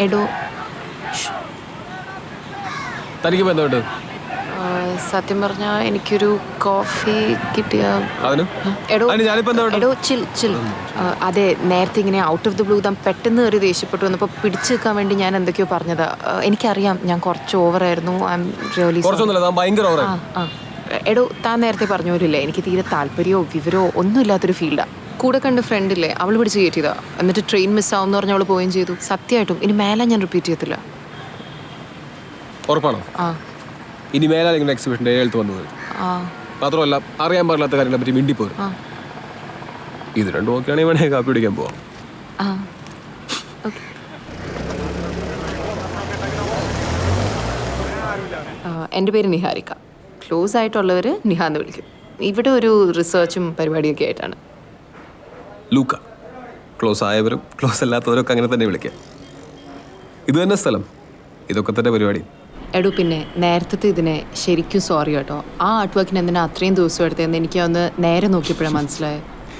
എടോ തനിക്ക് ബന്ധമുണ്ട്. സത്യം പറഞ്ഞാൽ എനിക്കൊരു കോഫി കിട്ടിയ എടോ എടോ ചിൽ ചിൽ അതെ, നേരത്തെ ഇങ്ങനെ ഔട്ട് ഓഫ് ദി ബ്ലൂ താൻ പെട്ടെന്ന് ഒരു ദേഷ്യപ്പെട്ടു വന്നപ്പോൾ പിടിച്ചു നിൽക്കാൻ വേണ്ടി ഞാൻ എന്തൊക്കെയോ പറഞ്ഞതാ. എനിക്കറിയാം ഞാൻ കുറച്ച് ഓവറായിരുന്നു. ഐ എം റിയലി എടോ താൻ നേരത്തെ പറഞ്ഞു പോലില്ലേ എനിക്ക് തീരെ താല്പര്യമോ വിവരമോ ഒന്നും ഇല്ലാത്തൊരു ഫീൽഡാണ്. കൂടെ കണ്ട് ഫ്രണ്ടില്ലേ അവൾ പിടിച്ച് കയറ്റിയതാ. എന്നിട്ട് ട്രെയിൻ മിസ്സാവും എന്ന് പറഞ്ഞ് അവൾ പോവുകയും ചെയ്തു. സത്യമായിട്ടും ഇനി മേലെ ഞാൻ റിപ്പീറ്റ് ചെയ്യത്തില്ല. ഉറപ്പാണോ? ആ ഇനി മേലാണെങ്കിൽ എക്സിബിഷൻ്റെ എഴുത്ത് വന്നത് മാത്രമല്ല അറിയാൻ പാടില്ലാത്ത കാര്യങ്ങളെ പറ്റി മിണ്ടിപ്പോരും. ഇത് രണ്ടും ഓക്കെയാണെങ്കിൽ വേണേ കാപ്പി പിടിക്കാൻ പോവാം. എൻ്റെ പേര് നിഹാരിക. ക്ലോസ് ആയിട്ടുള്ളവർ നിഹ എന്ന് വിളിക്കും. ഇവിടെ ഒരു റിസർച്ചും പരിപാടിയൊക്കെ ആയിട്ടാണ്. ലൂക്ക. ക്ലോസ് ആയവരും ക്ലോസ് അല്ലാത്തവരൊക്കെ അങ്ങനെ തന്നെ വിളിക്കാം. ഇത് തന്നെ സ്ഥലം, ഇതൊക്കെ തന്നെ പരിപാടി. എടോ പിന്നെ നേരത്തെ ഇതിനെ ശരിക്കും സോറി കേട്ടോ. ആ ആർട്ട് വർക്കിന് എന്തിനാ അത്രയും ദിവസം എടുത്തതെന്ന് എനിക്ക് ഒന്ന് നേരെ നോക്കിയപ്പോഴാണ് മനസ്സിലായത്.